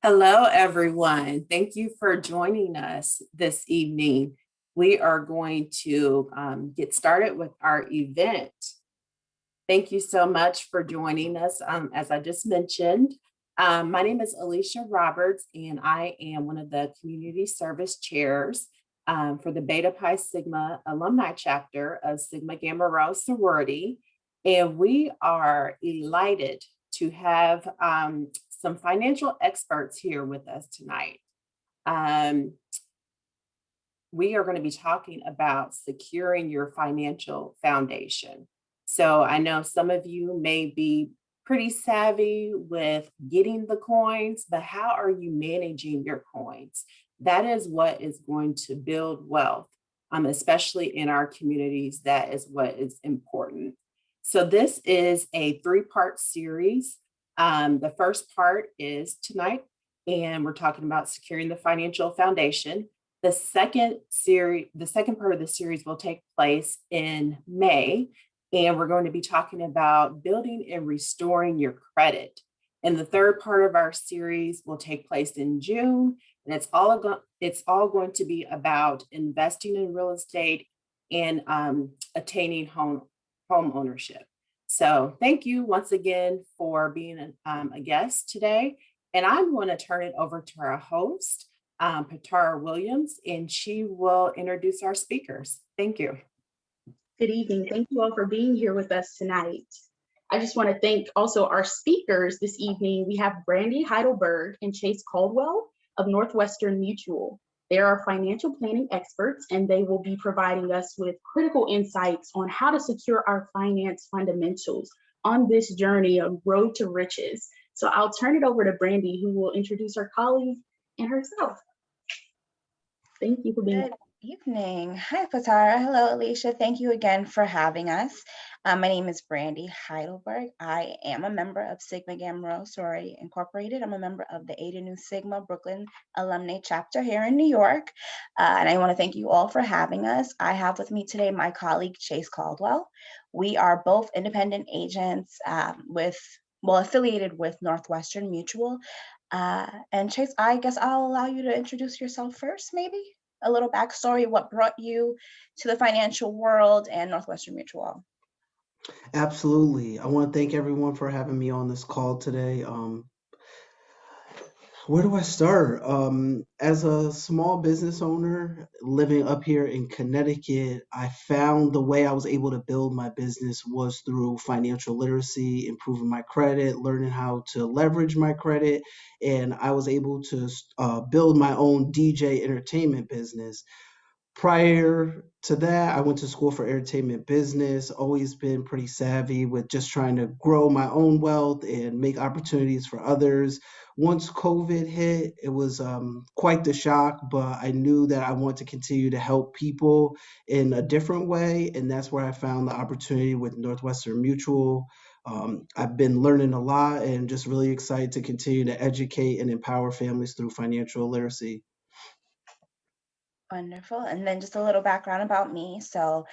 Hello, everyone. Thank you for joining us this evening. We are going to get started with our event. Thank you so much for joining us. As I just mentioned, my name is Alicia Roberts, and I am one of the community service chairs for the Beta Pi Sigma alumni chapter of Sigma Gamma Rho sorority. And we are delighted to have some financial experts here with us tonight. Um, we are going to be talking about securing your financial foundation. So I know some of you may be pretty savvy with getting the coins, but how are you managing your coins? That is what is going to build wealth, especially in our communities. That is what is important. So this is a three-part series. The first part is tonight, and we're talking about securing the financial foundation. The second part of the series will take place in May, and we're going to be talking about building and restoring your credit. And the third part of our series will take place in June, and it's all going to be about investing in real estate and attaining home ownership. So thank you once again for being a guest today. And I'm going to turn it over to our host, Patara Williams, and she will introduce our speakers. Thank you. Good evening. Thank you all for being here with us tonight. I just want to thank also our speakers this evening. We have Brandy Heidelberg and Chase Caldwell of Northwestern Mutual. They are financial planning experts, and they will be providing us with critical insights on how to secure our finance fundamentals on this journey of road to riches. So I'll turn it over to Brandy, who will introduce her colleague and herself. Thank you for being here. Good evening. Hi, Patara. Hello, Alicia. Thank you again for having us. My name is Brandy Heidelberg. I am a member of Sigma Gamma Rho Sorority Incorporated. I'm a member of the Eta Nu Sigma Brooklyn Alumni Chapter here in New York. And I want to thank you all for having us. I have with me today my colleague, Chase Caldwell. We are both independent agents affiliated with Northwestern Mutual. And Chase, I guess I'll allow you to introduce yourself first, maybe? A little backstory, what brought you to the financial world and Northwestern Mutual. Absolutely. I want to thank everyone for having me on this call today. Where do I start? As a small business owner living up here in Connecticut, I found the way I was able to build my business was through financial literacy, improving my credit, learning how to leverage my credit, and I was able to build my own DJ entertainment business. Prior to that, I went to school for entertainment business, always been pretty savvy with just trying to grow my own wealth and make opportunities for others. Once COVID hit, it was quite the shock, but I knew that I want to continue to help people in a different way. And that's where I found the opportunity with Northwestern Mutual. I've been learning a lot and just really excited to continue to educate and empower families through financial literacy. Wonderful. And then just a little background about me. So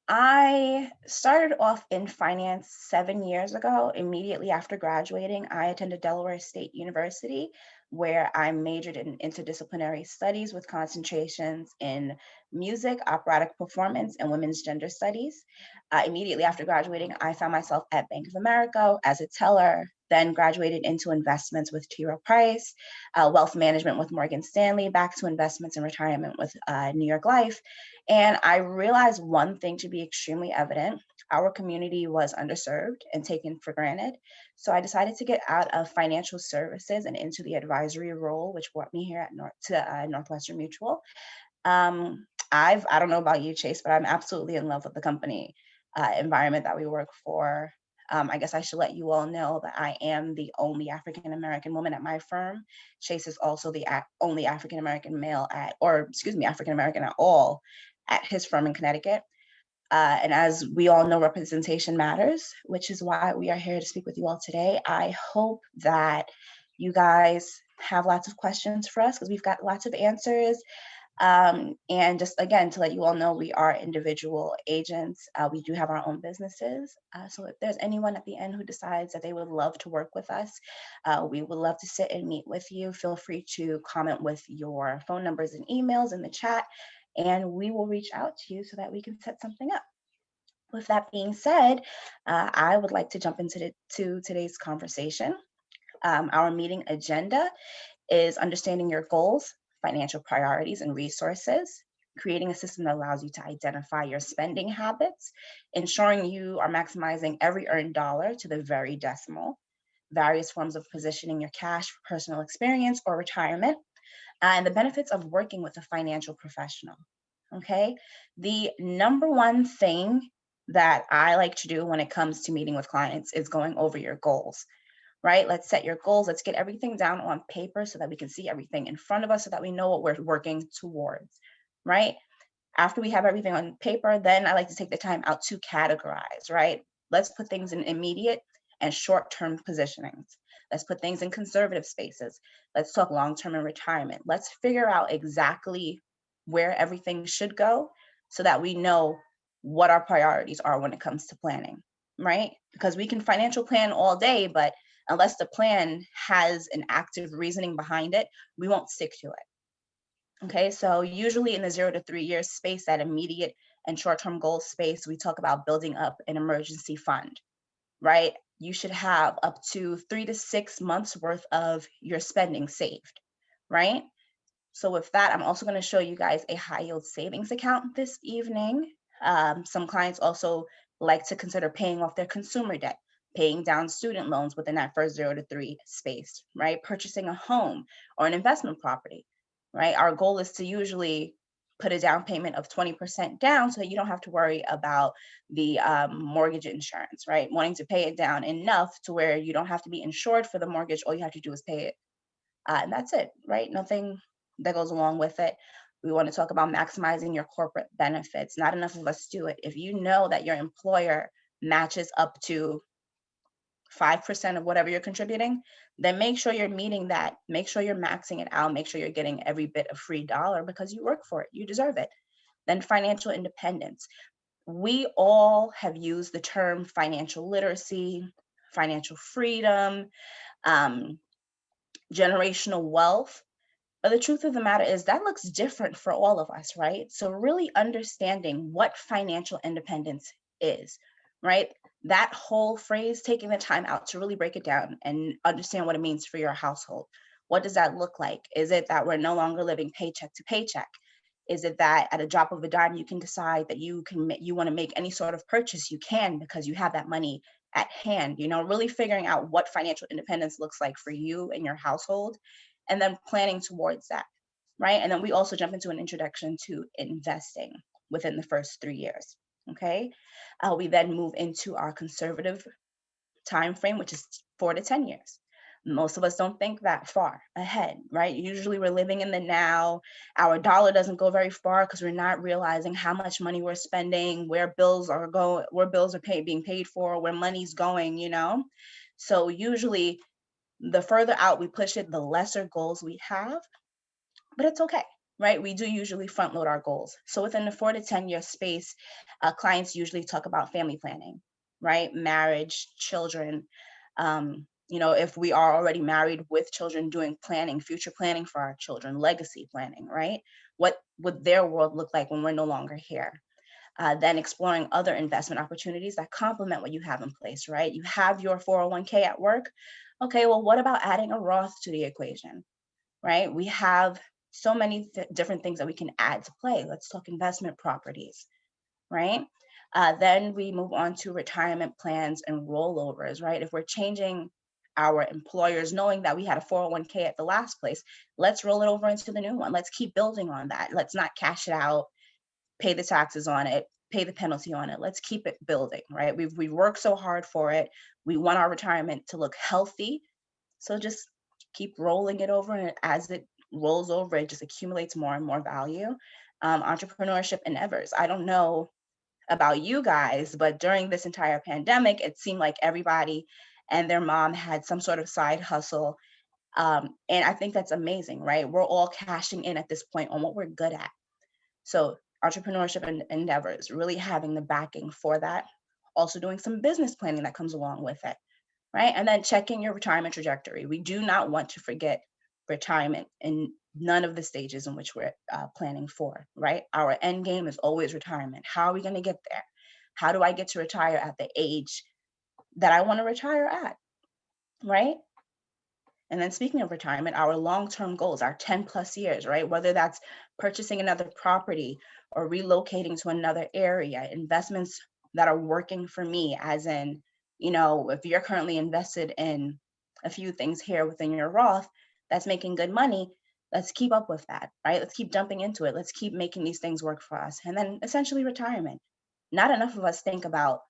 I started off in finance 7 years ago. Immediately after graduating, I attended Delaware State University, where I majored in interdisciplinary studies with concentrations in music, operatic performance, and women's gender studies. Immediately after graduating, I found myself at Bank of America as a teller, then graduated into investments with T. Rowe Price, wealth management with Morgan Stanley, back to investments and retirement with New York Life. And I realized one thing to be extremely evident: our community was underserved and taken for granted. So I decided to get out of financial services and into the advisory role, which brought me here at Northwestern Mutual. I don't know about you, Chase, but I'm absolutely in love with the company environment that we work for. I guess I should let you all know that I am the only African-American woman at my firm. Chase is also the only African-American male African-American at all at his firm in Connecticut. And as we all know, representation matters, which is why we are here to speak with you all today. I hope that you guys have lots of questions for us because we've got lots of answers. And just again, to let you all know, we are individual agents. We do have our own businesses. So if there's anyone at the end who decides that they would love to work with us, we would love to sit and meet with you. Feel free to comment with your phone numbers and emails in the chat, and we will reach out to you so that we can set something up. With that being said, I would like to jump into today's conversation. Our meeting agenda is understanding your goals, financial priorities, and resources, creating a system that allows you to identify your spending habits, ensuring you are maximizing every earned dollar to the very decimal, various forms of positioning your cash for personal experience or retirement, and the benefits of working with a financial professional. Okay. The number one thing that I like to do when it comes to meeting with clients is going over your goals, right? Let's set your goals. Let's get everything down on paper so that we can see everything in front of us so that we know what we're working towards, right? After we have everything on paper, then I like to take the time out to categorize, right? Let's put things in immediate and short-term positionings. Let's put things in conservative spaces. Let's talk long-term and retirement. Let's figure out exactly where everything should go so that we know what our priorities are when it comes to planning, right? Because we can financial plan all day, but unless the plan has an active reasoning behind it, we won't stick to it. Okay, so usually in the 0 to 3 years space, that immediate and short-term goal space, we talk about building up an emergency fund, right? You should have up to 3 to 6 months worth of your spending saved, right? So with that, I'm also going to show you guys a high yield savings account this evening. Some clients also like to consider paying off their consumer debt, paying down student loans within that first 0 to 3 space, right? Purchasing a home or an investment property, right? Our goal is to usually put a down payment of 20% down so that you don't have to worry about the mortgage insurance, right? Wanting to pay it down enough to where you don't have to be insured for the mortgage. All you have to do is pay it. And that's it, right? Nothing that goes along with it. We want to talk about maximizing your corporate benefits. Not enough of us do it. If you know that your employer matches up to 5% of whatever you're contributing, then make sure you're meeting that. Make sure you're maxing it out. Make sure you're getting every bit of free dollar because you work for it. You deserve it. Then financial independence. We all have used the term financial literacy, financial freedom, um, generational wealth. But the truth of the matter is that looks different for all of us, right? So really understanding what financial independence is, right? That whole phrase, taking the time out to really break it down and understand what it means for your household. What does that look like? Is it that we're no longer living paycheck to paycheck? Is it that at a drop of a dime, you can decide that you want to make any sort of purchase you can because you have that money at hand, really figuring out what financial independence looks like for you and your household, and then planning towards that, right? And then we also jump into an introduction to investing within the first 3 years, okay? We then move into our conservative time frame, which is 4 to 10 years. Most of us don't think that far ahead, right? Usually we're living in the now. Our dollar doesn't go very far because we're not realizing how much money we're spending, where bills are going, where bills are being paid for, where money's going. So usually the further out we push it, the lesser goals we have, but it's okay, right? We do usually front load our goals. So within the 4 to 10 year space, clients usually talk about family planning, right? Marriage, children. If we are already married with children, doing planning, future planning for our children, legacy planning, right? What would their world look like when we're no longer here? Then exploring other investment opportunities that complement what you have in place, right? You have your 401k at work. Okay, well, what about adding a Roth to the equation, right? We have so many different things that we can add to play. Let's talk investment properties, right? Then we move on to retirement plans and rollovers, right? If we're changing our employers, knowing that we had a 401k at the last place, let's roll it over into the new one. Let's keep building on that. Let's not cash it out, pay the taxes on it, pay the penalty on it. Let's keep it building, right? We've worked so hard for it. We want our retirement to look healthy. So just keep rolling it over. And as it rolls over, it just accumulates more and more value. Entrepreneurship endeavors. I don't know about you guys, but during this entire pandemic, it seemed like everybody and their mom had some sort of side hustle. And I think that's amazing, right? We're all cashing in at this point on what we're good at. So entrepreneurship and endeavors, really having the backing for that. Also doing some business planning that comes along with it, right? And then checking your retirement trajectory. We do not want to forget retirement in none of the stages in which we're planning for, right? Our end game is always retirement. How are we going to get there? How do I get to retire at the age that I want to retire at, right? And then speaking of retirement, our long-term goals, our 10 plus years, right? Whether that's purchasing another property or relocating to another area, investments that are working for me, as in, if you're currently invested in a few things here within your Roth that's making good money, let's keep up with that, right? Let's keep dumping into it. Let's keep making these things work for us. And then essentially retirement. Not enough of us think about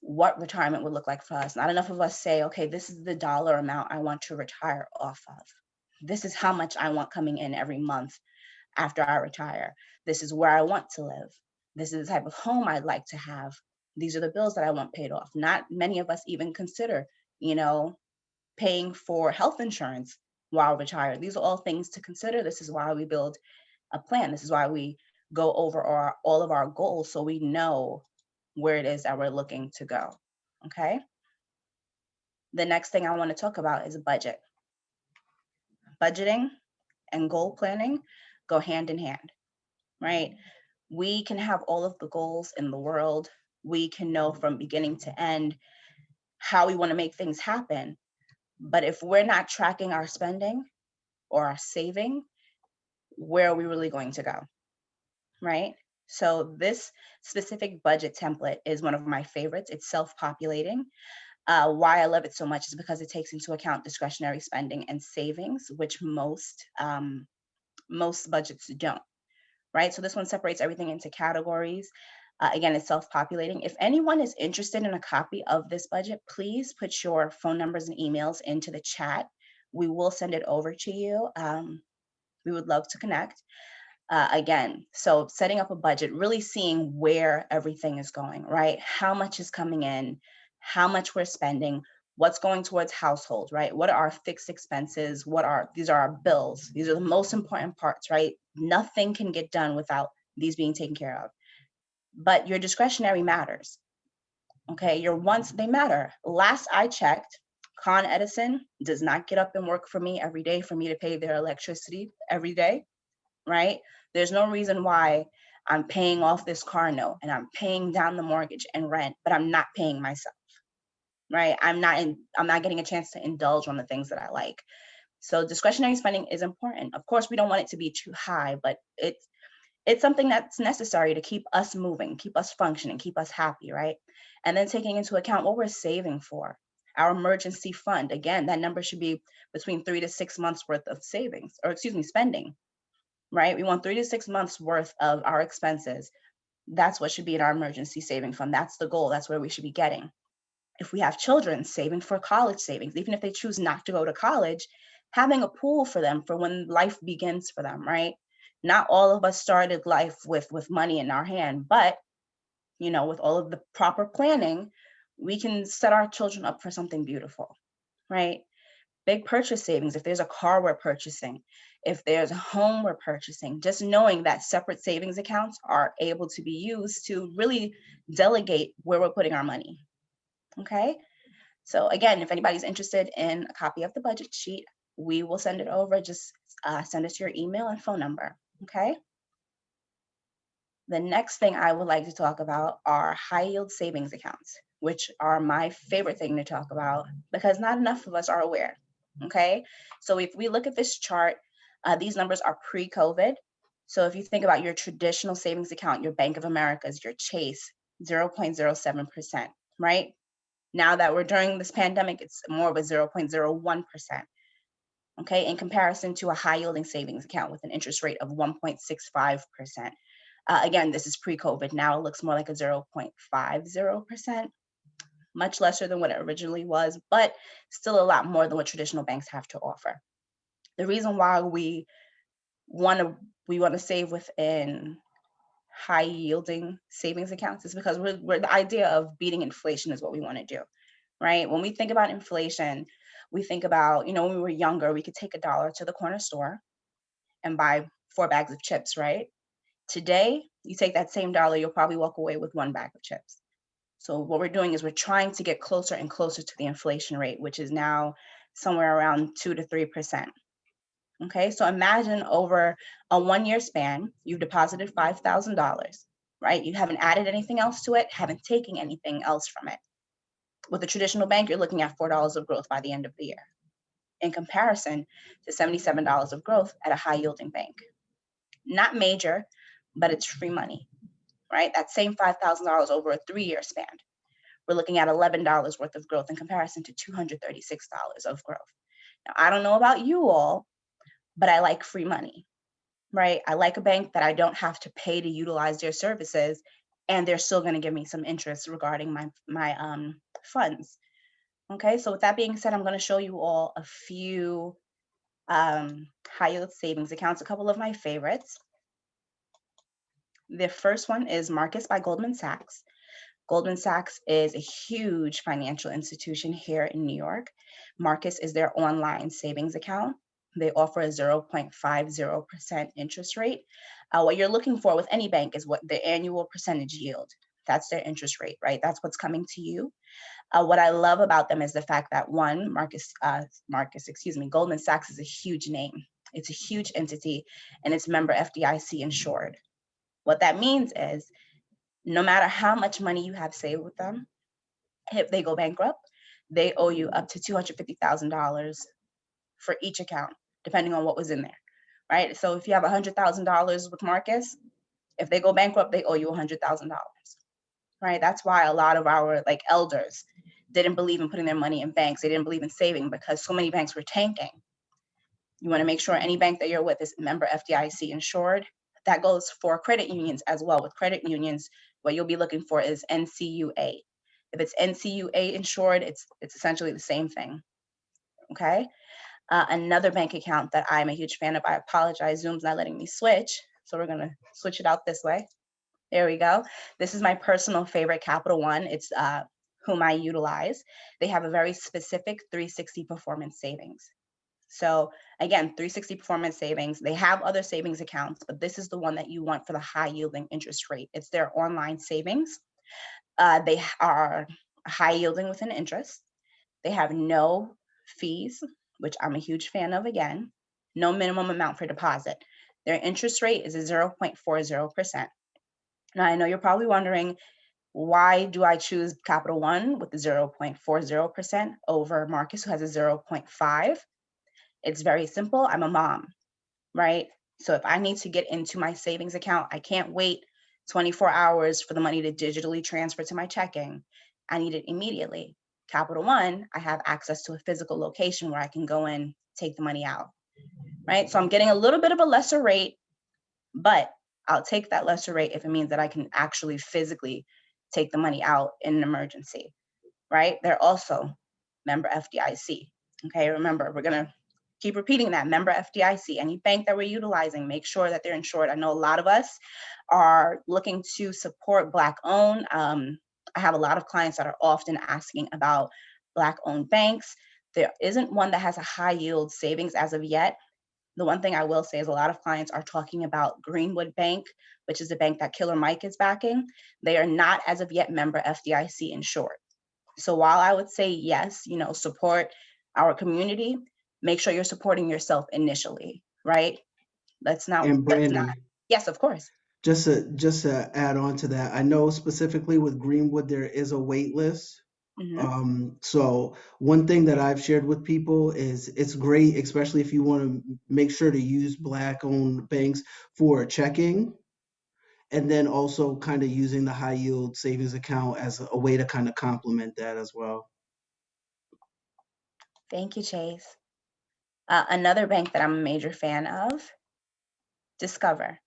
what retirement would look like for us. Not enough of us say, okay, this is the dollar amount I want to retire off of. This is how much I want coming in every month after I retire. This is where I want to live. This is the type of home I'd like to have. These are the bills that I want paid off. Not many of us even consider, paying for health insurance while retired. These are all things to consider. This is why we build a plan. This is why we go over all of our goals so we know where it is that we're looking to go. Okay. The next thing I want to talk about is budget. Budgeting and goal planning go hand in hand, right? We can have all of the goals in the world. We can know from beginning to end how we want to make things happen. But if we're not tracking our spending or our saving, where are we really going to go? Right? So this specific budget template is one of my favorites. It's self-populating. Why I love it so much is because it takes into account discretionary spending and savings, which most budgets don't, right? So this one separates everything into categories. Again, it's self-populating. If anyone is interested in a copy of this budget, please put your phone numbers and emails into the chat. We will send it over to you. We would love to connect. Again, so setting up a budget, really seeing where everything is going, right? How much is coming in, how much we're spending, what's going towards household, right? What are our fixed expenses? These are our bills. These are the most important parts, right? Nothing can get done without these being taken care of. But your discretionary matters, okay? Your wants, they matter. Last I checked, Con Edison does not get up and work for me every day for me to pay their electricity every day, right? There's no reason why I'm paying off this car note and I'm paying down the mortgage and rent, but I'm not paying myself, right? I'm not getting a chance to indulge on the things that I like. So discretionary spending is important. Of course, we don't want it to be too high, but it's something that's necessary to keep us moving, keep us functioning, keep us happy, right? And then taking into account what we're saving for. Our emergency fund, again, that number should be between 3 to 6 months worth of savings, or excuse me, spending, right? We want 3 to 6 months worth of our expenses. That's what should be in our emergency saving fund. That's the goal. That's where we should be getting. If we have children, saving for college savings, even if they choose not to go to college, having a pool for them for when life begins for them, right? Not all of us started life with money in our hand, but with all of the proper planning, we can set our children up for something beautiful, right? Big purchase savings, if there's a car we're purchasing, if there's a home we're purchasing, just knowing that separate savings accounts are able to be used to really delegate where we're putting our money. Okay. So again, if anybody's interested in a copy of the budget sheet, we will send it over. Just send us your email and phone number. Okay. The next thing I would like to talk about are high yield savings accounts, which are my favorite thing to talk about because not enough of us are aware. Okay. So if we look at this chart, these numbers are pre-COVID. So if you think about your traditional savings account, your Bank of America's, your Chase, 0.07%, right? Now that we're during this pandemic, it's more of a 0.01%. Okay, in comparison to a high yielding savings account with an interest rate of 1.65%. Again, this is pre-COVID. Now it looks more like a 0.50%, much lesser than what it originally was, but still a lot more than what traditional banks have to offer. The reason why we want to save within high yielding savings accounts is because we're the idea of beating inflation is what we want to do, right? When we think about inflation, We think about, you know, when we were younger, we could take $1 to the corner store and buy 4 bags of chips, right? Today, you take that same dollar, you'll probably walk away with 1 bag of chips. So what we're doing is we're trying to get closer and closer to the inflation rate, which is now somewhere around 2 to 3%. Okay, so imagine over a 1-year span, you've deposited $5,000, right? You haven't added anything else to it, haven't taken anything else from it. With a traditional bank, you're looking at $4 of growth by the end of the year, in comparison to $77 of growth at a high yielding bank. Not major, but it's free money, right? That same $5,000 over a 3-year span, we're looking at $11 worth of growth in comparison to $236 of growth. Now, I don't know about you all, but I like free money, right? I like a bank that I don't have to pay to utilize their services, and they're still going to give me some interest regarding my funds. Okay, so with that being said, I'm going to show you all a few high yield savings accounts, a couple of my favorites. The first one is Marcus by Goldman Sachs. Goldman Sachs is a huge financial institution here in New York. Marcus is their online savings account. They offer a 0.50% interest rate. What you're looking for with any bank is what the annual percentage yield. That's their interest rate, right? That's what's coming to you. What I love about them is the fact that one, Goldman Sachs is a huge name. It's a huge entity, and it's member FDIC insured. What that means is no matter how much money you have saved with them, if they go bankrupt, they owe you up to $250,000 for each account, depending on what was in there, right? So if you have $100,000 with Marcus, if they go bankrupt, they owe you $100,000, right? That's why a lot of our elders didn't believe in putting their money in banks. They didn't believe in saving because so many banks were tanking. You want to make sure any bank that you're with is member FDIC insured. That goes for credit unions as well. With credit unions, what you'll be looking for is NCUA. If it's NCUA insured, it's essentially the same thing. Okay. Another bank account that I'm a huge fan of, I apologize, Zoom's not letting me switch. So we're going to switch it out this way. There we go. This is my personal favorite, Capital One. It's whom I utilize. They have a very specific 360 performance savings. So again, 360 performance savings. They have other savings accounts, but this is the one that you want for the high yielding interest rate. It's their online savings. They are high yielding with an interest. They have no fees, which I'm a huge fan of again. No minimum amount for deposit. Their interest rate is a 0.40%. Now, I know you're probably wondering, why do I choose Capital One with the 0.40% over Marcus, who has a 0.5? It's very simple. I'm a mom, right? So if I need to get into my savings account, I can't wait 24 hours for the money to digitally transfer to my checking. I need it immediately. Capital One, I have access to a physical location where I can go in, take the money out, right? So I'm getting a little bit of a lesser rate, but I'll take that lesser rate if it means that I can actually physically take the money out in an emergency, right? They're also member FDIC. Okay, remember, we're gonna keep repeating that, member FDIC. Any bank that we're utilizing, make sure that they're insured. I know a lot of us are looking to support Black owned. I have a lot of clients that are often asking about Black owned banks. There isn't one that has a high yield savings as of yet. The one thing I will say is a lot of clients are talking about Greenwood Bank, which is the bank that Killer Mike is backing. They are not as of yet member FDIC insured. So while I would say yes, support our community, make sure you're supporting yourself initially, right? And Brandy, Yes, of course. just to add on to that, I know specifically with Greenwood there is a wait list. So one thing that I've shared with people is it's great, especially if you want to make sure to use Black-owned banks for checking, and then also kind of using the high yield savings account as a way to kind of complement that as well. Thank you, Chase. Another bank that I'm a major fan of, Discover,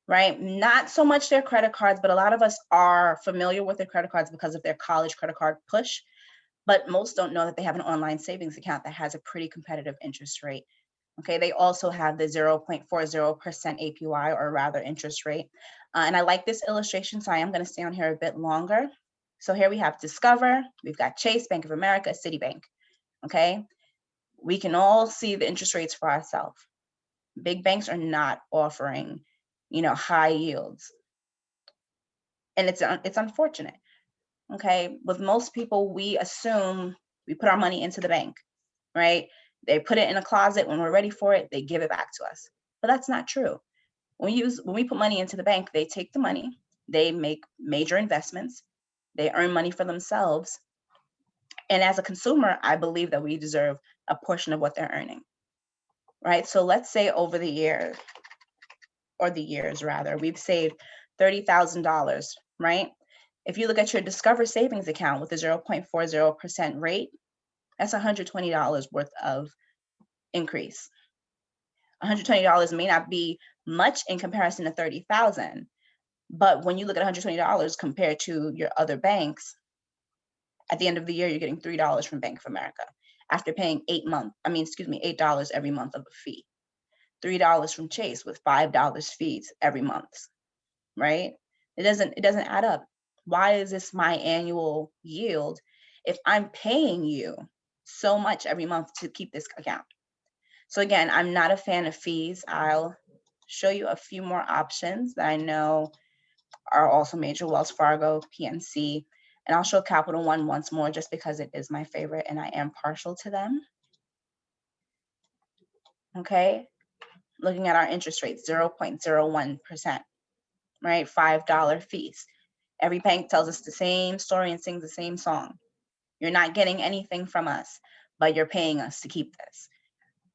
right? Not so much their credit cards, but a lot of us are familiar with their credit cards because of their college credit card push. But most don't know that they have an online savings account that has a pretty competitive interest rate. Okay, they also have the 0.40% APY, or rather interest rate. And I like this illustration, so I am going to stay on here a bit longer. So here we have Discover, we've got Chase, Bank of America, Citibank. Okay, We can all see the interest rates for ourselves. Big banks are not offering, high yields. And it's unfortunate. Okay. With most people, we assume we put our money into the bank, right? They put it in a closet. When we're ready for it, they give it back to us. But that's not true. When we put money into the bank, they take the money, they make major investments, they earn money for themselves. And as a consumer, I believe that we deserve a portion of what they're earning, right? So let's say over the year, or the years rather, we've saved $30,000, right? If you look at your Discover savings account with a 0.40% rate, that's $120 worth of increase. $120 may not be much in comparison to $30,000, but when you look at $120 compared to your other banks, at the end of the year, you're getting $3 from Bank of America after paying $8 every month of a fee. $3 from Chase with $5 fees every month, right? It doesn't add up. Why is this my annual yield if I'm paying you so much every month to keep this account? So again, I'm not a fan of fees. I'll show you a few more options that I know are also major: Wells Fargo, PNC, and I'll show Capital One once more just because it is my favorite and I am partial to them. Okay, looking at our interest rates, 0.01%, right? $5 fees. Every bank tells us the same story and sings the same song. You're not getting anything from us, but you're paying us to keep this,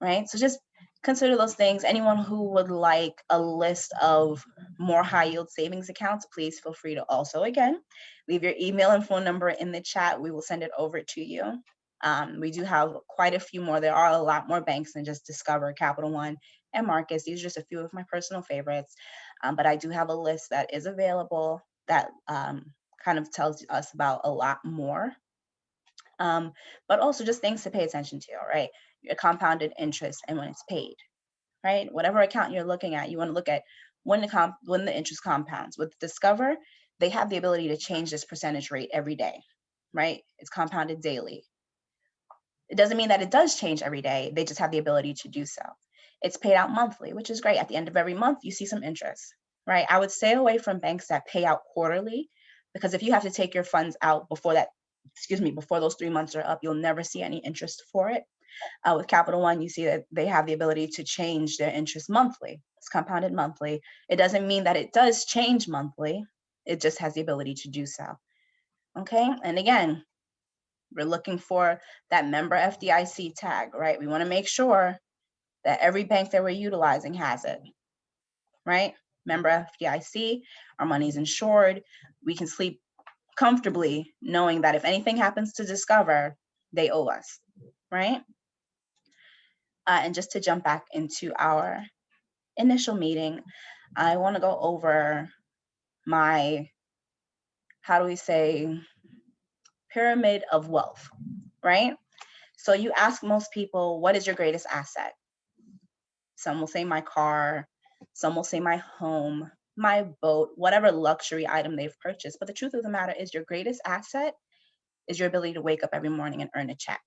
right? So just consider those things. Anyone who would like a list of more high yield savings accounts, please feel free to also, again, leave your email and phone number in the chat. We will send it over to you. We do have quite a few more. There are a lot more banks than just Discover, Capital One, and Marcus. These are just a few of my personal favorites. But I do have a list that is available that kind of tells us about a lot more. But also just things to pay attention to, right? Your compounded interest and when it's paid, right? Whatever account you're looking at, you want to look at when the interest compounds. With Discover, they have the ability to change this percentage rate every day, right? It's compounded daily. It doesn't mean that it does change every day. They just have the ability to do so. It's paid out monthly, which is great. At the end of every month, you see some interest, right? I would stay away from banks that pay out quarterly, because if you have to take your funds out before those 3 months are up, you'll never see any interest for it. With Capital One, you see that they have the ability to change their interest monthly. It's compounded monthly. It doesn't mean that it does change monthly. It just has the ability to do so. Okay, and again, we're looking for that member FDIC tag, right? We want to make sure that every bank that we're utilizing has it, right? Member FDIC, our money's insured. We can sleep comfortably knowing that if anything happens to Discover, they owe us, right? And just to jump back into our initial meeting, I want to go over my, pyramid of wealth, right? So you ask most people, what is your greatest asset? Some will say my car, some will say my home, my boat, whatever luxury item they've purchased. But the truth of the matter is your greatest asset is your ability to wake up every morning and earn a check,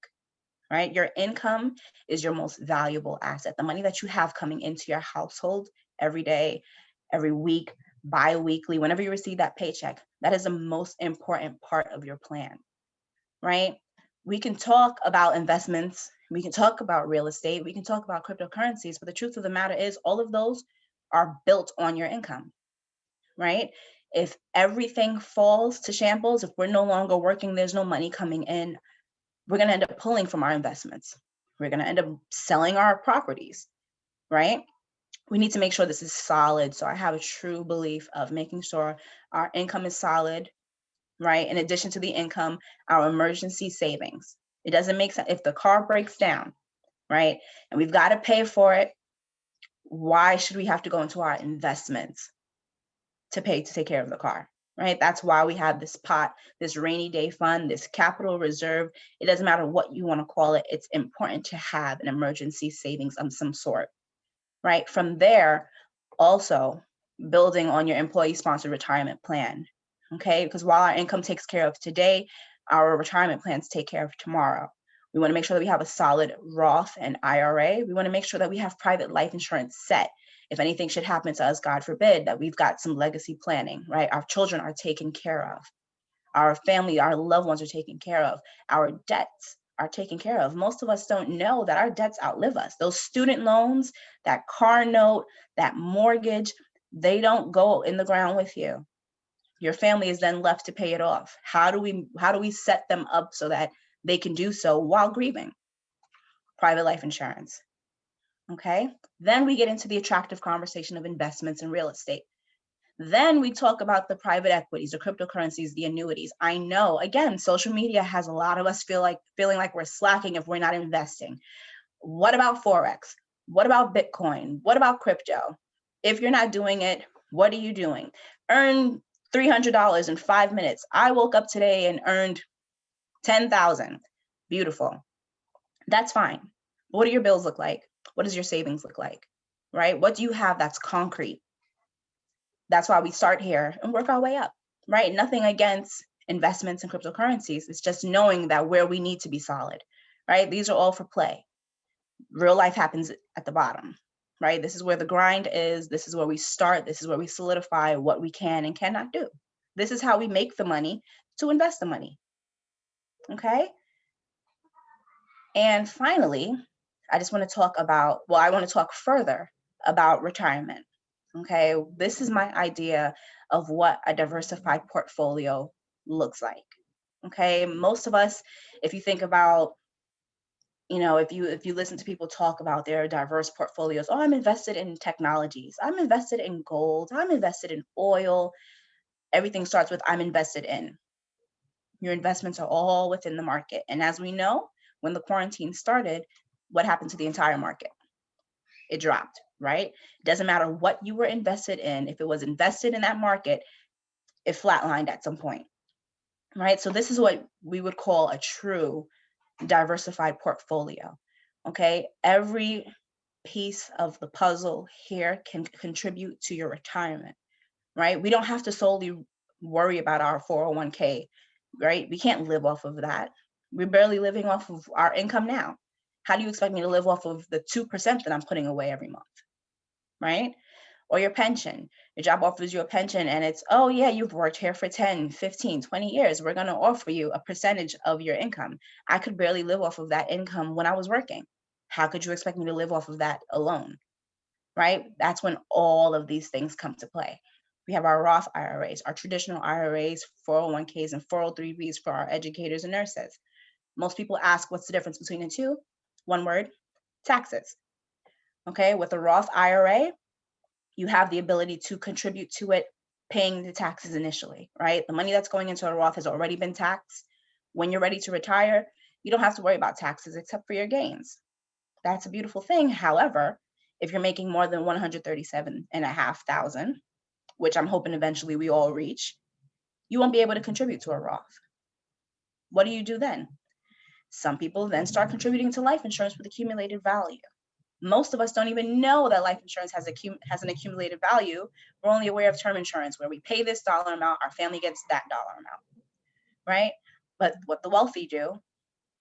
right? Your income is your most valuable asset. The money that you have coming into your household every day, every week, bi-weekly, whenever you receive that paycheck, that is the most important part of your plan, right? We can talk about investments, we can talk about real estate, we can talk about cryptocurrencies, but the truth of the matter is all of those are built on your income, right? If everything falls to shambles, if we're no longer working, there's no money coming in, we're going to end up pulling from our investments. We're going to end up selling our properties, right? We need to make sure this is solid. So I have a true belief of making sure our income is solid, right? In addition to the income, our emergency savings. It doesn't make sense if the car breaks down, right? And we've got to pay for it. Why should we have to go into our investments to take care of the car, right? That's why we have this pot, this rainy day fund, this capital reserve. It doesn't matter what you want to call it. It's important to have an emergency savings of some sort, right? From there, also building on your employee sponsored retirement plan, okay? Because while our income takes care of today, our retirement plans take care of tomorrow. We want to make sure that we have a solid Roth and IRA. We want to make sure that we have private life insurance set. If anything should happen to us, God forbid, that we've got some legacy planning, right? Our children are taken care of. Our family, our loved ones are taken care of. Our debts are taken care of. Most of us don't know that our debts outlive us. Those student loans, that car note, that mortgage, they don't go in the ground with you. Your family is then left to pay it off. How do we set them up so that they can do so while grieving? Private life insurance. Okay. Then we get into the attractive conversation of investments in real estate. Then we talk about the private equities, the cryptocurrencies, the annuities. I know, again, social media has a lot of us feeling like we're slacking if we're not investing. What about Forex? What about Bitcoin? What about crypto? If you're not doing it, what are you doing? Earn $300 in 5 minutes. I woke up today and earned 10,000. Beautiful. That's fine. What do your bills look like? What does your savings look like? Right? What do you have that's concrete? That's why we start here and work our way up, right? Nothing against investments in cryptocurrencies. It's just knowing that where we need to be solid, right? These are all for play. Real life happens at the bottom, right? This is where the grind is. This is where we start. This is where we solidify what we can and cannot do. This is how we make the money to invest the money, okay? And finally, I want to talk further about retirement. Okay, this is my idea of what a diversified portfolio looks like. Okay, most of us, if you think about, if you listen to people talk about their diverse portfolios, oh, I'm invested in technologies, I'm invested in gold, I'm invested in oil. Everything starts with I'm invested in. Your investments are all within the market. And as we know, when the quarantine started, what happened to the entire market? It dropped, right? It doesn't matter what you were invested in. If it was invested in that market, it flatlined at some point, right? So this is what we would call a true diversified portfolio, okay? Every piece of the puzzle here can contribute to your retirement, right? We don't have to solely worry about our 401k, right? We can't live off of that. We're barely living off of our income now. How do you expect me to live off of the 2% that I'm putting away every month, right? Or your pension. Your job offers you a pension and it's, oh yeah, you've worked here for 10, 15, 20 years. We're going to offer you a percentage of your income. I could barely live off of that income when I was working. How could you expect me to live off of that alone, right? That's when all of these things come to play. We have our Roth IRAs, our traditional IRAs, 401ks, and 403bs for our educators and nurses. Most people ask, what's the difference between the two? One word, taxes. Okay, with a Roth IRA, you have the ability to contribute to it, paying the taxes initially, right? The money that's going into a Roth has already been taxed. When you're ready to retire, you don't have to worry about taxes except for your gains. That's a beautiful thing. However, if you're making more than 137,500, which I'm hoping eventually we all reach, you won't be able to contribute to a Roth. What do you do then? Some people then start contributing to life insurance with accumulated value. Most of us don't even know that life insurance has an accumulated value. We're only aware of term insurance, where we pay this dollar amount, our family gets that dollar amount, right? But what the wealthy do,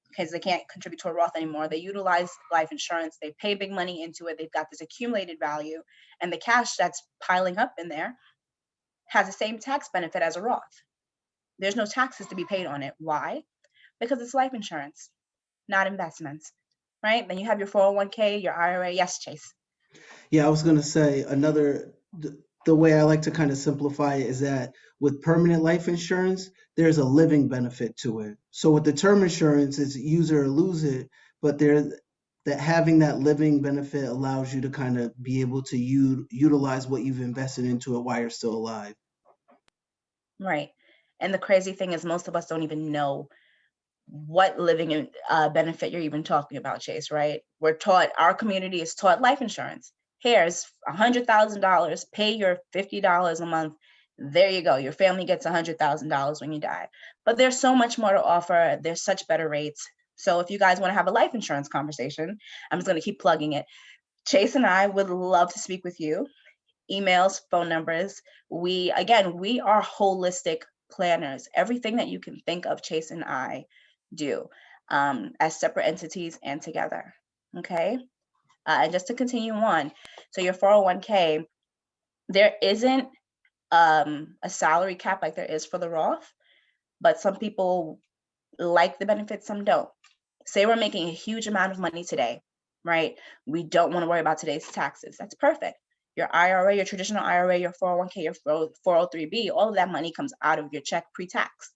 because they can't contribute to a Roth anymore, they utilize life insurance, they pay big money into it, they've got this accumulated value, and the cash that's piling up in there has the same tax benefit as a Roth. There's no taxes to be paid on it. Why? Because it's life insurance, not investments, right? Then you have your 401k, your IRA. Yes, Chase. Yeah, I was going to say the way I like to kind of simplify it is that with permanent life insurance, there's a living benefit to it. So with the term insurance, it's use it or lose it, but that having that living benefit allows you to kind of be able to utilize what you've invested into it while you're still alive. Right. And the crazy thing is most of us don't even know what living benefit you're even talking about, Chase, right? We're taught, our community is taught life insurance. Here's $100,000, pay your $50 a month. There you go. Your family gets $100,000 when you die. But there's so much more to offer. There's such better rates. So if you guys want to have a life insurance conversation, I'm just going to keep plugging it. Chase and I would love to speak with you. Emails, phone numbers. We are holistic planners. Everything that you can think of, Chase and I do. as separate entities and together. Okay. And just to continue on, so your 401k, there isn't a salary cap like there is for the Roth, but some people like the benefits, some don't. Say we're making a huge amount of money today, right? We don't want to worry about today's taxes. That's perfect. Your IRA, your traditional IRA, your 401k, your 403b, all of that money comes out of your check pre-tax.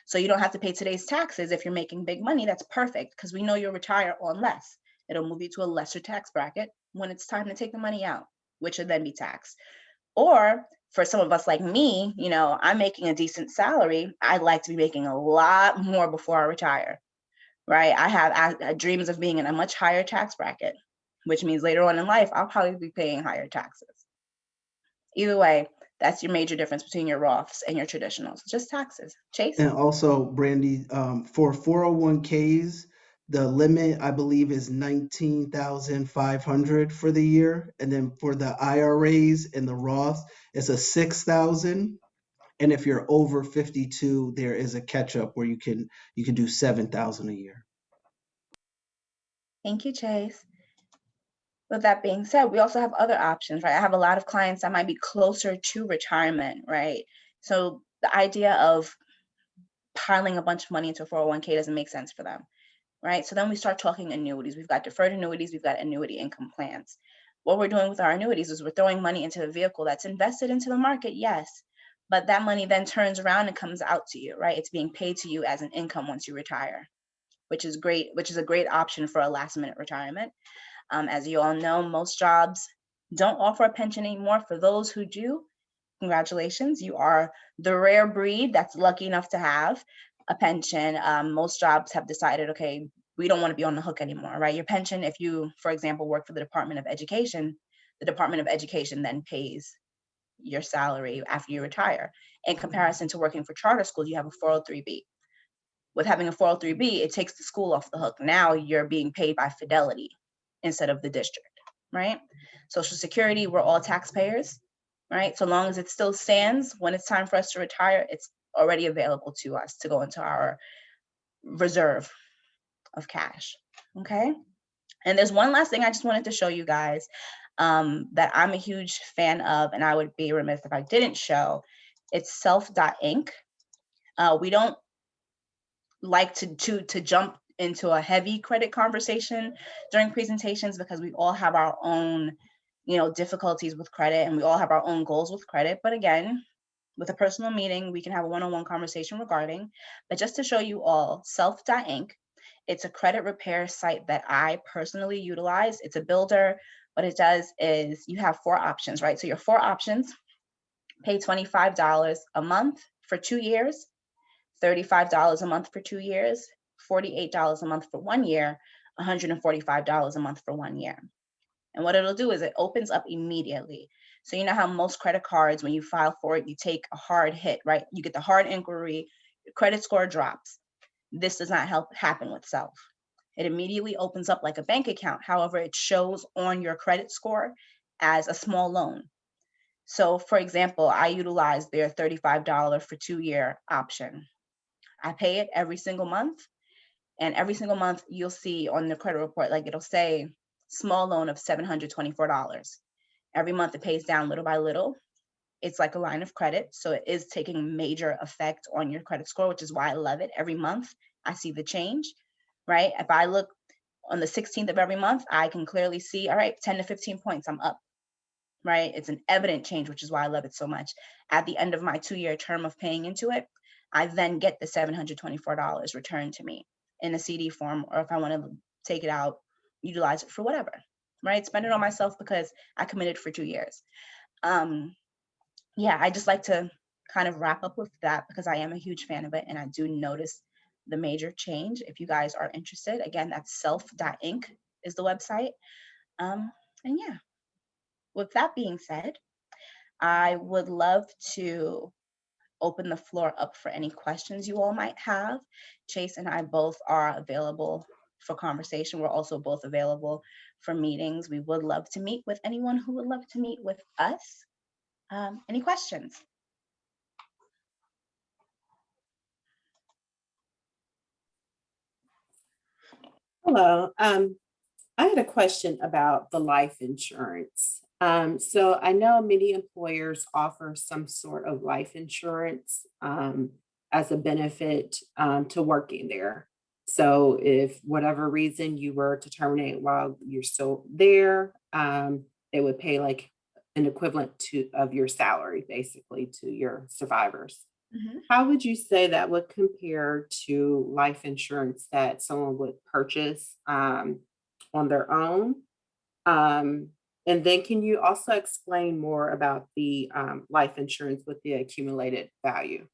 So you don't have to pay today's taxes if you're making big money. That's perfect, because we know you'll retire on less. It'll move you to a lesser tax bracket when it's time to take the money out, which will then be taxed. Or for some of us like me, I'm making a decent salary. I'd like to be making a lot more before I retire, right? I have dreams of being in a much higher tax bracket, which means later on in life, I'll probably be paying higher taxes. Either way, that's your major difference between your Roths and your traditionals, just taxes. Chase? And also, Brandy, for 401ks, the limit I believe is 19,500 for the year, and then for the IRAs and the Roths, it's a 6,000. And if you're over 52, there is a catch up where you can do 7,000 a year. Thank you, Chase. With that being said, we also have other options, right? I have a lot of clients that might be closer to retirement, right? So the idea of piling a bunch of money into a 401k doesn't make sense for them, right? So then we start talking annuities. We've got deferred annuities, we've got annuity income plans. What we're doing with our annuities is we're throwing money into a vehicle that's invested into the market, yes, but that money then turns around and comes out to you, right? It's being paid to you as an income once you retire, which is great, which is a great option for a last minute retirement. As you all know, most jobs don't offer a pension anymore. For those who do, congratulations, you are the rare breed that's lucky enough to have a pension. Most jobs have decided, okay, we don't want to be on the hook anymore, right? Your pension, if you, for example, work for the Department of Education, the Department of Education then pays your salary after you retire. In comparison to working for charter schools, you have a 403b. With having a 403b, it takes the school off the hook. Now you're being paid by Fidelity instead of the district, right? Social Security, we're all taxpayers, right? So long as it still stands, when it's time for us to retire, it's already available to us to go into our reserve of cash, okay? And there's one last thing I just wanted to show you guys that I'm a huge fan of, and I would be remiss if I didn't show. It's self.inc. We don't like to jump into a heavy credit conversation during presentations because we all have our own, difficulties with credit, and we all have our own goals with credit. But again, with a personal meeting, we can have a one-on-one conversation regarding. But just to show you all, self.inc, it's a credit repair site that I personally utilize. It's a builder. What it does is you have 4 options, right? So your 4 options: pay $25 a month for 2 years, $35 a month for 2 years, $48 a month for 1 year, $145 a month for 1 year. And what it'll do is it opens up immediately. So you know how most credit cards, when you file for it, you take a hard hit, right? You get the hard inquiry, your credit score drops. This does not happen with Self. It immediately opens up like a bank account. However, it shows on your credit score as a small loan. So for example, I utilize their $35 for 2-year option. I pay it every single month. And every single month you'll see on the credit report, like it'll say small loan of $724. Every month it pays down little by little. It's like a line of credit. So it is taking major effect on your credit score, which is why I love it. Every month I see the change, right? If I look on the 16th of every month, I can clearly see, all right, 10 to 15 points, I'm up, right? It's an evident change, which is why I love it so much. At the end of my 2-year term of paying into it, I then get the $724 returned to me in a CD form, or if I want to take it out, utilize it for whatever, right? Spend it on myself because I committed for 2 years. Yeah, I just like to kind of wrap up with that because I am a huge fan of it, and I do notice the major change. If you guys are interested, again, that's self.inc is the website. And yeah, with that being said, I would love to open the floor up for any questions you all might have. Chase and I both are available for conversation. We're also both available for meetings. We would love to meet with anyone who would love to meet with us. Any questions? Hello. I had a question about the life insurance. So I know many employers offer some sort of life insurance as a benefit to working there. So if whatever reason you were to terminate while you're still there, they would pay like an equivalent to of your salary, basically, to your survivors. Mhm. How would you say that would compare to life insurance that someone would purchase on their own? Um, and then can you also explain more about the life insurance with the accumulated value?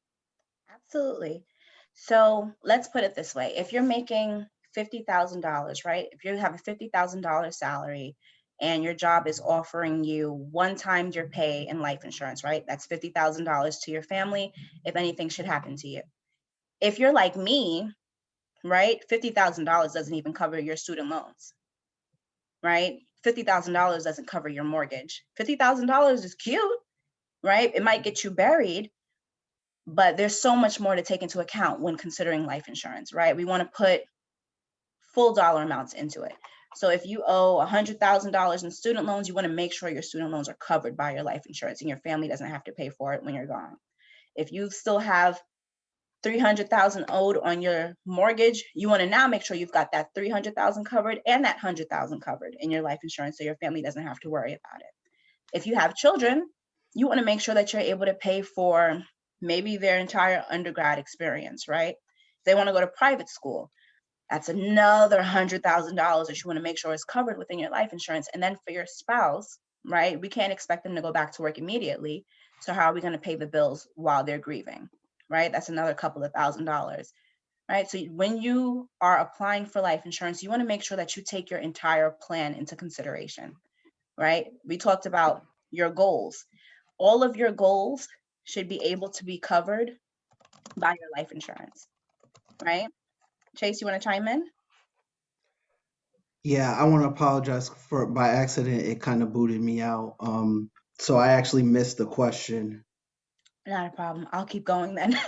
Absolutely. So let's put it this way. If you're making $50,000, right? If you have a $50,000 salary and your job is offering you one time your pay in life insurance, right? That's $50,000 to your family if anything should happen to you. If you're like me, right? $50,000 doesn't even cover your student loans, right? $50,000 doesn't cover your mortgage. $50,000 is cute, right? It might get you buried, but there's so much more to take into account when considering life insurance, right? We want to put full dollar amounts into it. So if you owe $100,000 in student loans, you want to make sure your student loans are covered by your life insurance and your family doesn't have to pay for it when you're gone. If you still have 300,000 owed on your mortgage, you want to now make sure you've got that 300,000 covered and that 100,000 covered in your life insurance so your family doesn't have to worry about it. If you have children, you want to make sure that you're able to pay for maybe their entire undergrad experience, right? If they want to go to private school, that's another $100,000 that you want to make sure is covered within your life insurance. And then for your spouse, right? We can't expect them to go back to work immediately. So how are we going to pay the bills while they're grieving, right? That's another couple of $1,000s, right? So when you are applying for life insurance, you want to make sure that you take your entire plan into consideration, right? We talked about your goals. All of your goals should be able to be covered by your life insurance, right? Chase, you want to chime in? Yeah, I want to apologize for by accident it kind of booted me out. So I actually missed the question. Not a problem. I'll keep going then.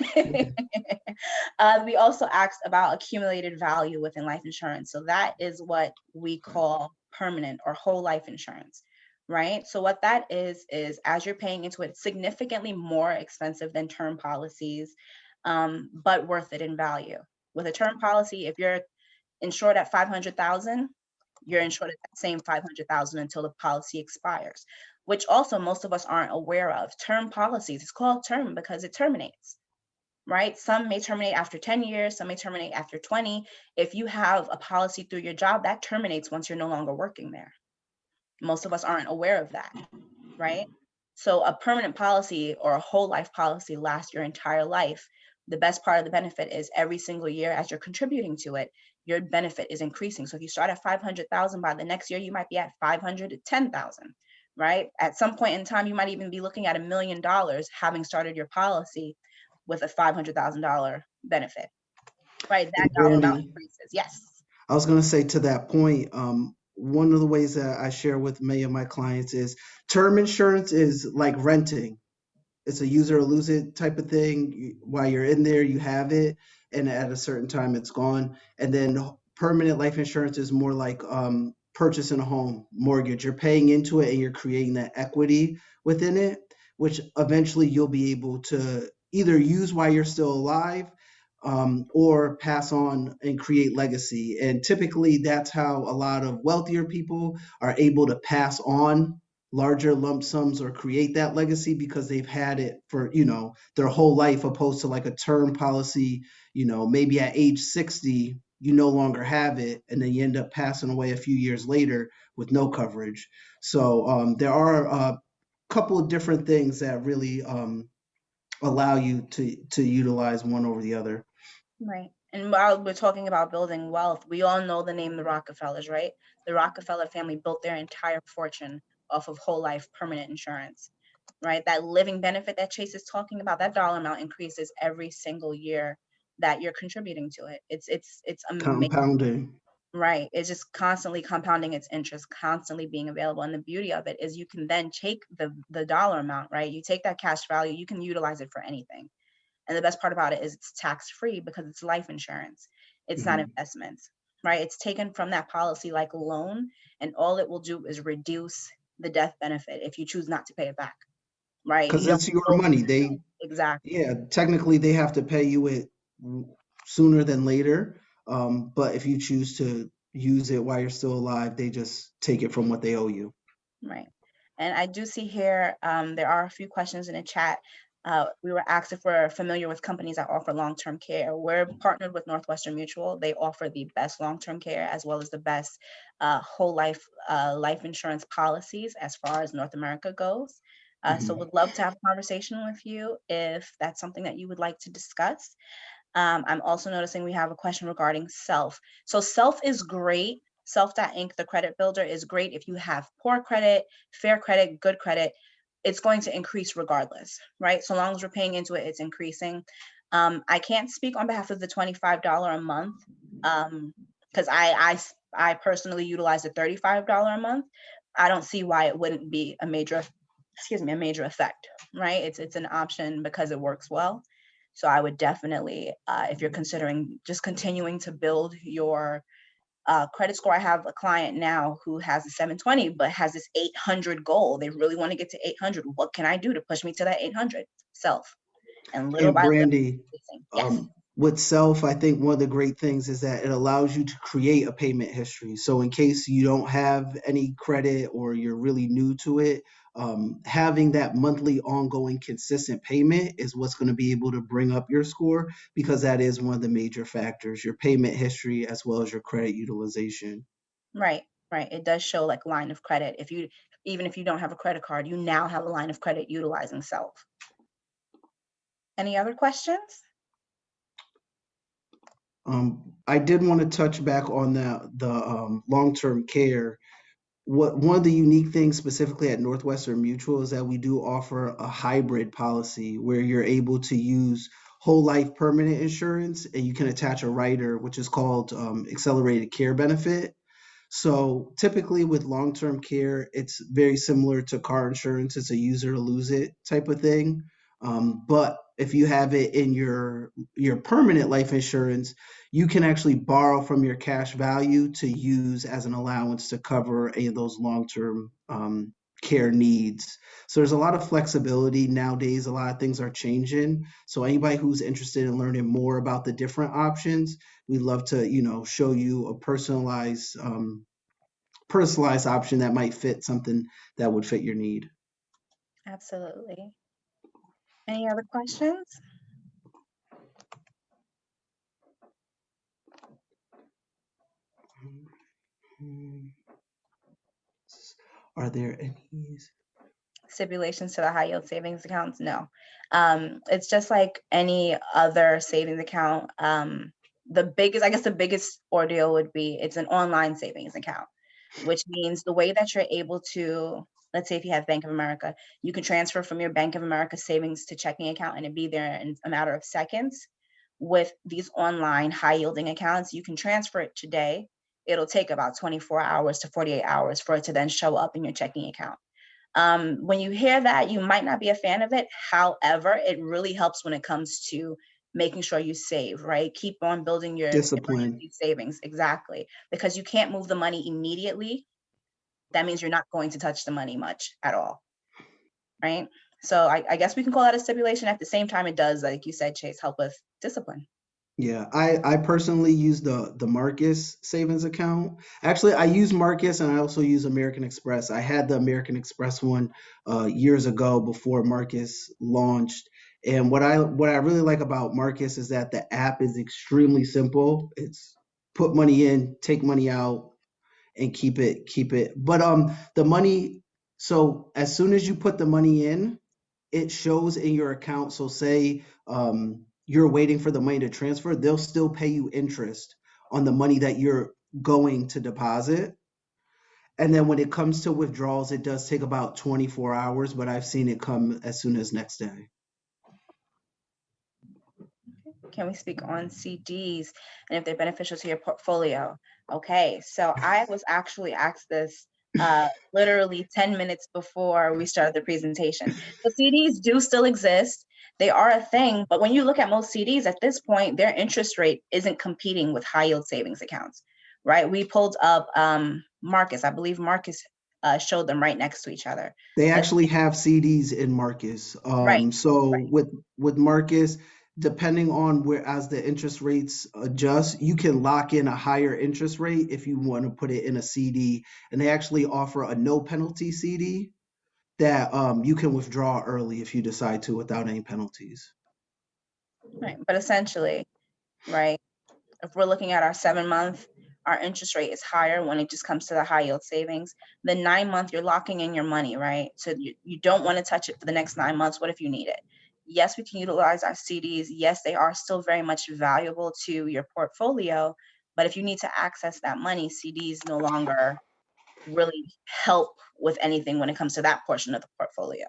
We also asked about accumulated value within life insurance. So that is what we call permanent or whole life insurance, right? So what that is as you're paying into it, it's significantly more expensive than term policies, but worth it in value. With a term policy, if you're insured at 500,000, you're insured at that same 500,000 until the policy expires, which also most of us aren't aware of. Term policies, it's called term because it terminates, right? Some may terminate after 10 years, some may terminate after 20. If you have a policy through your job, that terminates once you're no longer working there. Most of us aren't aware of that, right? So a permanent policy or a whole life policy lasts your entire life. The best part of the benefit is every single year as you're contributing to it, your benefit is increasing. So if you start at 500,000, by the next year, you might be at 510,000, right? At some point in time, you might even be looking at $1,000,000 having started your policy with a $500,000 benefit, right? Hey, That dollar amount Brandy, increases. Yes. I was going to say to that point, one of the ways that I share with many of my clients is term insurance is like renting. It's a use it or lose it type of thing. While you're in there, you have it, and at a certain time, it's gone. And then permanent life insurance is more like purchasing a home mortgage. You're paying into it, and you're creating that equity within it, which eventually you'll be able to either use while you're still alive, or pass on and create legacy. And typically, that's how a lot of wealthier people are able to pass on larger lump sums or create that legacy because they've had it for their whole life, opposed to like a term policy. Maybe at age 60 you no longer have it, and then you end up passing away a few years later with no coverage. So there are a couple of different things that really allow you to utilize one over the other. Right. And while we're talking about building wealth, we all know the name the Rockefellers, right? The Rockefeller family built their entire fortune off of whole life permanent insurance, right? That living benefit that Chase is talking about, that dollar amount increases every single year that you're contributing to it. It's amazing, Compounding. right? It's just constantly compounding its interest, constantly being available. And the beauty of it is you can then take the dollar amount, right? You take that cash value, you can utilize it for anything. And the best part about it is it's tax free because it's life insurance. It's not Mhm. investments, right? It's taken from that policy like a loan, and all it will do is reduce the death benefit if you choose not to pay it back, right? Because You don't it's your go money. exactly, Yeah, technically they have to pay you it sooner than later. But if you choose to use it while you're still alive, they just take it from what they owe you. right. And I do see here, there are a few questions in the chat. We were asked if we're familiar with companies that offer long-term care. We're partnered with Northwestern Mutual. They offer the best long-term care as well as the best whole life life insurance policies as far as North America goes. So Mhm. would love to have a conversation with you if that's something that you would like to discuss. I'm also noticing we have a question regarding self. So self is great. Self.inc, the credit builder, is great if you have poor credit, fair credit, good credit. It's going to increase regardless, right? So long as we're paying into it, it's increasing. I can't speak on behalf of the $25 a month because I personally utilize the $35 a month. I don't see why it wouldn't be a major, excuse me, a major effect, right? It's an option because it works well. So I would definitely, if you're considering just continuing to build your credit score. I have a client now who has a 720, but has this 800 goal. They really want to get to 800. What can I do to push me to that 800? Self. And little And by little. Brandy, Yes. with self, I think one of the great things is that it allows you to create a payment history. So in case you don't have any credit or you're really new to it, having that monthly ongoing consistent payment is what's going to be able to bring up your score, because that is one of the major factors, your payment history as well as your credit utilization. Right. Right. It does show like line of credit. If you, even if you don't have a credit card, you now have a line of credit utilizing self. Any other questions? I did want to touch back on the long-term care. What one of the unique things specifically at Northwestern Mutual is that we do offer a hybrid policy where you're able to use whole life permanent insurance and you can attach a rider, which is called accelerated care benefit. So typically with long-term care, it's very similar to car insurance. It's a use or lose it type of thing. But if you have it in your permanent life insurance, you can actually borrow from your cash value to use as an allowance to cover any of those long-term care needs. So there's a lot of flexibility nowadays. A lot of things are changing. So anybody who's interested in learning more about the different options, we'd love to, show you a personalized option that might fit something that would fit your need. Absolutely. Any other questions? Are there any? Stipulations to the high yield savings accounts? No. It's just like any other savings account. I guess the biggest ordeal would be it's an online savings account, which means the way that you're able to, let's say if you have Bank of America, you can transfer from your Bank of America savings to checking account and it'd be there in a matter of seconds. With these online high yielding accounts, you can transfer it today. It'll take about 24 hours to 48 hours for it to then show up in your checking account. When you hear that, you might not be a fan of it. However, it really helps when it comes to making sure you save, right? Keep on building your Discipline. emergency savings. Exactly. Because you can't move the money immediately. That means you're not going to touch the money much at all, right? So I guess we can call that a stipulation. At the same time, it does, like you said, Chase, help with discipline. Yeah, I personally use the Marcus savings account. Actually, I use Marcus and I also use American Express. I had the American Express one years ago before Marcus launched. And what I really like about Marcus is that the app is extremely simple. It's put money in, take money out, and keep it. But the money, so as soon as you put the money in, it shows in your account. So say you're waiting for the money to transfer, they'll still pay you interest on the money that you're going to deposit. And then when it comes to withdrawals, it does take about 24 hours, but I've seen it come as soon as next day. Can we speak on CDs and if they're beneficial to your portfolio? Okay, so I was actually asked this literally 10 minutes before we started the presentation. The CDs do still exist. They are a thing, but when you look at most CDs at this point, their interest rate isn't competing with high yield savings accounts, right? We pulled up Marcus. I believe Marcus showed them right next to each other. They Let's actually have CDs in Marcus. right, So right. with Marcus, depending on where as the interest rates adjust, you can lock in a higher interest rate if you want to put it in a CD. And they actually offer a no penalty CD that you can withdraw early if you decide to without any penalties. Right. But essentially, right, if we're looking at our 7-month, our interest rate is higher when it just comes to the high yield savings. The 9-month, you're locking in your money, right? So you don't want to touch it for the next 9 months. What if you need it? Yes, we can utilize our CDs. Yes, they are still very much valuable to your portfolio. But if you need to access that money, CDs no longer really help with anything when it comes to that portion of the portfolio,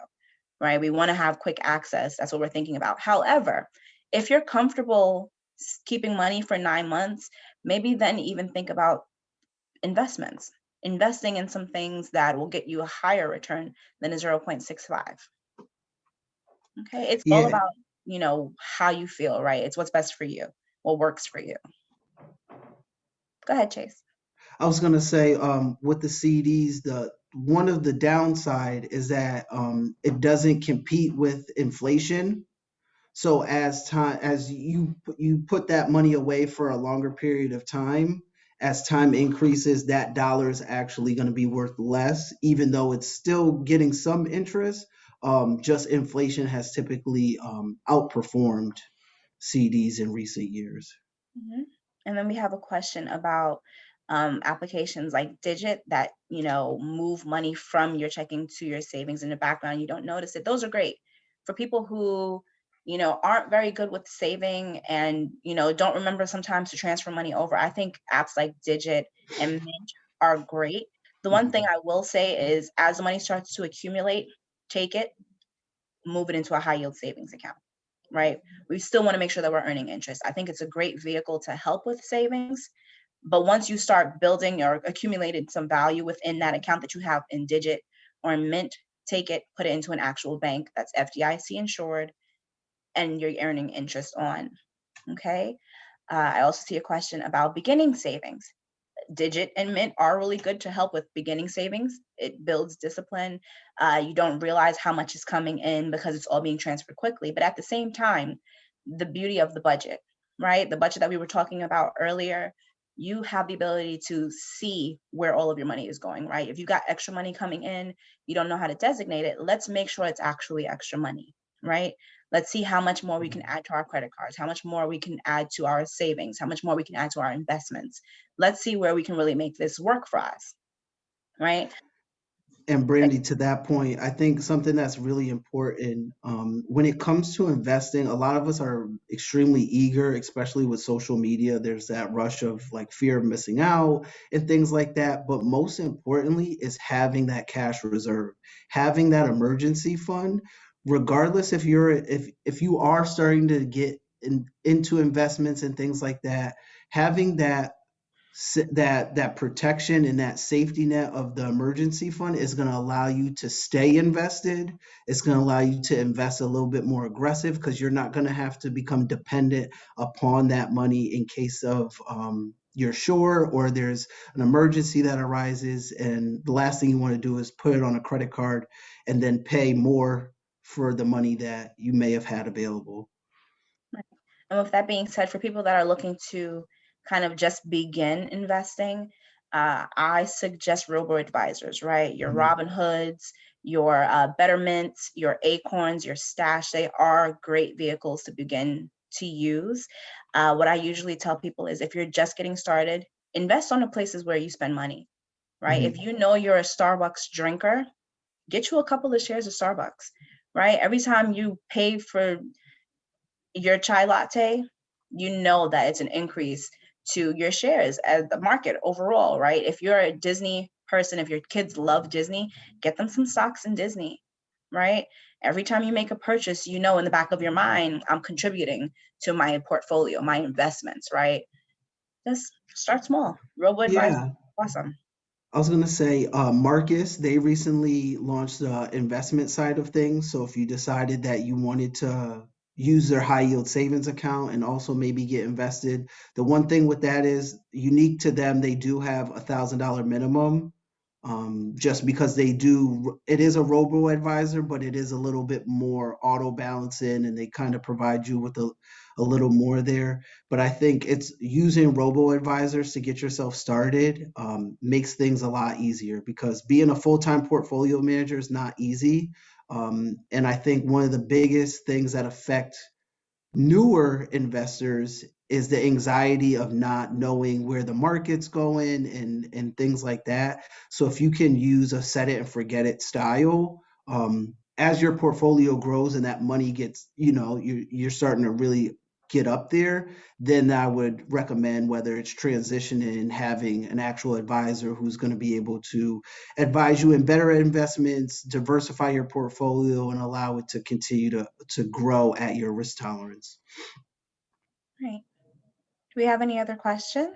right? We want to have quick access. That's what we're thinking about. However, if you're comfortable keeping money for 9 months, maybe then even think about investments, investing in some things that will get you a higher return than a 0.65. Okay. It's all Yeah, about, how you feel, right? It's what's best for you, what works for you. Go ahead, Chase. I was gonna say, with the CDs, the one of the downside is that it doesn't compete with inflation. So as you put that money away for a longer period of time, as time increases, that dollar is actually going to be worth less, even though it's still getting some interest. Just inflation has typically outperformed CDs in recent years. Mhm. And then we have a question about applications like Digit that, move money from your checking to your savings in the background. You don't notice it. Those are great for people who, aren't very good with saving and, don't remember sometimes to transfer money over. I think apps like Digit and Mint are great. The one thing Mhm. I will say is as the money starts to accumulate, take it, move it into a high yield savings account, right? We still want to make sure that we're earning interest. I think it's a great vehicle to help with savings. But once you start building or accumulated some value within that account that you have in Digit or in Mint, take it, put it into an actual bank that's FDIC insured, and you're earning interest on. Okay. I also see a question about beginning savings. Digit and Mint are really good to help with beginning savings. It builds discipline. You don't realize how much is coming in because it's all being transferred quickly. But at the same time, the beauty of the budget, right? The budget that we were talking about earlier, you have the ability to see where all of your money is going, right? If you got extra money coming in, you don't know how to designate it. Let's make sure it's actually extra money, right? Let's see how much more we can add to our credit cards, how much more we can add to our savings, how much more we can add to our investments. Let's see where we can really make this work for us, right? And Brandy, to that point, I think something that's really important when it comes to investing, a lot of us are extremely eager, especially with social media. There's that rush of like fear of missing out and things like that. But most importantly, is having that cash reserve, having that emergency fund, regardless if you are starting to get into investments and things like that, having that protection and that safety net of the emergency fund is going to allow you to stay invested. It's going to allow you to invest a little bit more aggressive because you're not going to have to become dependent upon that money in case of you're sure or there's an emergency that arises, and the last thing you want to do is put it on a credit card and then pay more for the money that you may have had available. And with that being said, for people that are looking to kind of just begin investing, I suggest robo advisors, right? Your Mhm. Robin Hoods, your Betterments, your Acorns, your Stash, they are great vehicles to begin to use. What I usually tell people is if you're just getting started, invest on the places where you spend money, right? If Mhm. you know you're a Starbucks drinker, get you a couple of shares of Starbucks, right? Every time you pay for your chai latte, you know that it's an increase to your shares as the market overall, right? If you're a Disney person, if your kids love Disney, get them some stocks in Disney, right? Every time you make a purchase, you know in the back of your mind, I'm contributing to my portfolio, my investments, right? Just start small. Robo advisor, Yeah, awesome. I was gonna say, Marcus, they recently launched the investment side of things. So if you decided that you wanted to use their high yield savings account and also maybe get invested. The one thing with that is unique to them, they do have $1,000 minimum. Just because they do, it is a robo advisor, but it is a little bit more auto balancing and they kind of provide you with a little more there. But I think it's using robo advisors to get yourself started makes things a lot easier because being a full-time portfolio manager is not easy. And I think one of the biggest things that affect newer investors is the anxiety of not knowing where the market's going and things like that. So if you can use a set it and forget it style, as your portfolio grows and that money gets, you're starting to really get up there, then I would recommend whether it's transitioning, having an actual advisor who's going to be able to advise you in better investments, diversify your portfolio, and allow it to continue to grow at your risk tolerance. Right. Do we have any other questions?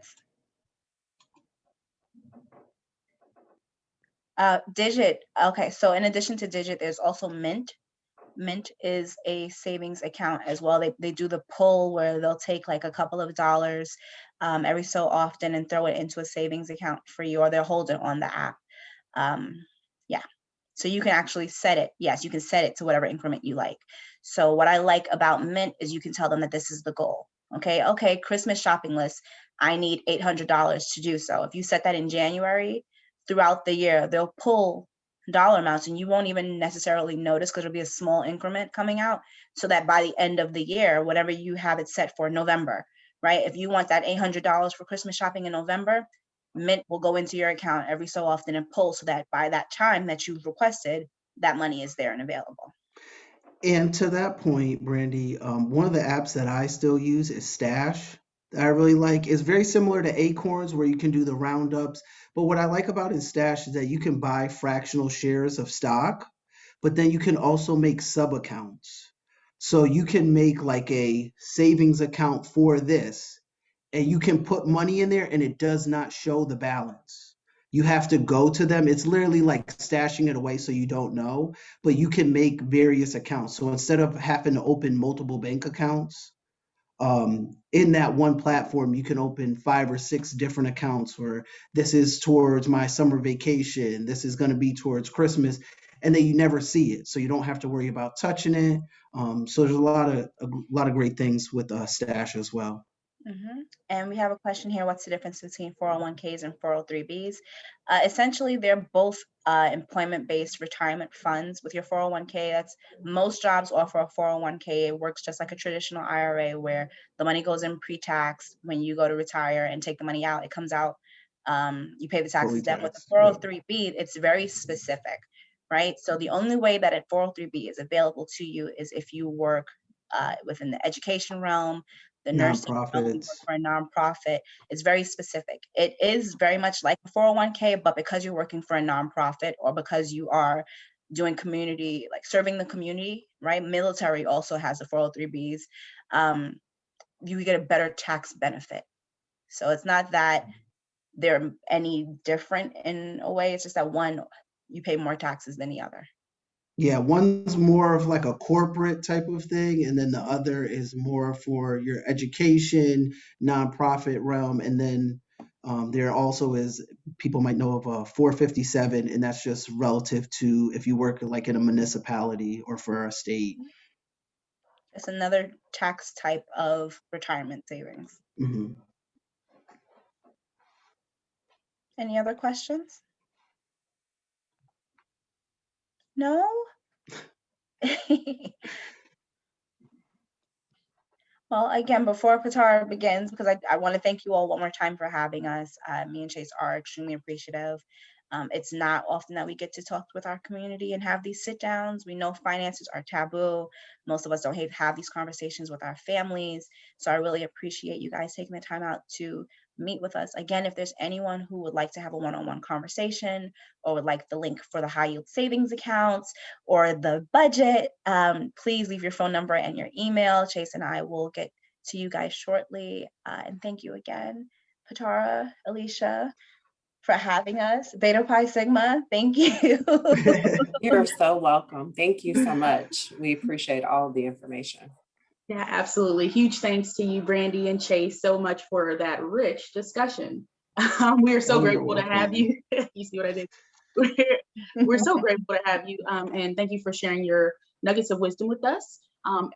Digit. Okay, so in addition to Digit, there's also Mint. Mint is a savings account as well. They do the pull where they'll take like a couple of dollars every so often and throw it into a savings account for you, or they'll hold it on the app. Yeah. So you can actually set it. Yes, you can set it to whatever increment you like. So what I like about Mint is you can tell them that this is the goal. Okay, Christmas shopping list. I need $800 to do so. If you set that in January, throughout the year, they'll pull dollar amounts and you won't even necessarily notice because it'll be a small increment coming out, so that by the end of the year, whatever you have it set for November, right? If you want that $800 for Christmas shopping in November, Mint will go into your account every so often and pull so that by that time that you've requested, that money is there and available. And to that point, Brandy, one of the apps that I still use is Stash. That I really like. It's very similar to Acorns where you can do the roundups. But what I like about it Stash is that you can buy fractional shares of stock, but then you can also make sub accounts. So you can make like a savings account for this, and you can put money in there and it does not show the balance. You have to go to them. It's literally like stashing it away so you don't know, but you can make various accounts. So instead of having to open multiple bank accounts, in that one platform, you can open 5 or 6 different accounts where this is towards my summer vacation, this is going to be towards Christmas, and then you never see it. So you don't have to worry about touching it. So there's a lot of great things with Stash as well. And we have a question here. What's the difference between 401ks and 403bs? Essentially, they're both employment-based retirement funds. With your 401k, most jobs offer a 401k. It works just like a traditional IRA where the money goes in pre-tax. When you go to retire and take the money out, it comes out. You pay the taxes. Then with the 403b, it's very specific, right? So the only way that a 403b is available to you is if you work within the education realm, the nursing realm, you work Nonprofits. for a nonprofit. It's very specific. It is very much like a 401k, but because you're working for a nonprofit or because you are doing community, like serving the community, right? Military also has the 403bs. You get a better tax benefit. So it's not that they're any different in a way. It's just that one, you pay more taxes than the other. Yeah, one's more of like a corporate type of thing, and then the other is more for your education, nonprofit realm. And then there also is, people might know of a 457, and that's just relative to if you work like in a municipality or for a state. It's another tax type of retirement savings. Mhm. Any other questions? No? Well, again, before Qatar begins, because I want to thank you all one more time for having us. Me and Chase are extremely appreciative. It's not often that we get to talk with our community and have these sit downs. We know finances are taboo. Most of us don't have these conversations with our families. So I really appreciate you guys taking the time out to meet with us. Again, if there's anyone who would like to have a one-on-one conversation or would like the link for the high yield savings accounts or the budget, please leave your phone number and your email. Chase and I will get to you guys shortly. And thank you again, Patara, Alicia, for having us. Beta Pi Sigma, thank you. You're so welcome. Thank you so much. We appreciate all of the information. Yeah, absolutely. Huge thanks to you, Brandy and Chase, so much for that rich discussion. We are so Oh, you're grateful to have welcome. you. You see what I did? We're so grateful to have you, and thank you for sharing your nuggets of wisdom with us.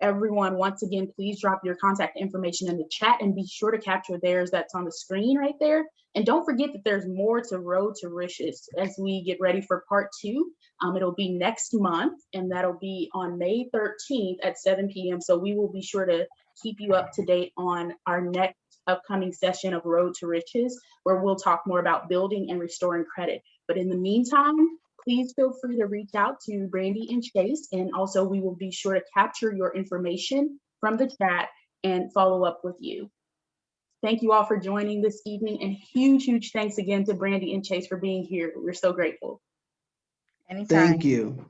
Everyone, once again, please drop your contact information in the chat and be sure to capture theirs that's on the screen right there. And don't forget that there's more to Rhoad to Riches as we get ready for part 2. It'll be next month, and that'll be on May 13th at 7 p.m. So we will be sure to keep you up to date on our next upcoming session of Rhoad to Riches, where we'll talk more about building and restoring credit. But in the meantime, please feel free to reach out to Brandy and Chase. And also we will be sure to capture your information from the chat and follow up with you. Thank you all for joining this evening, and huge thanks again to Brandy and Chase for being here. We're so grateful. Anytime. Thank you.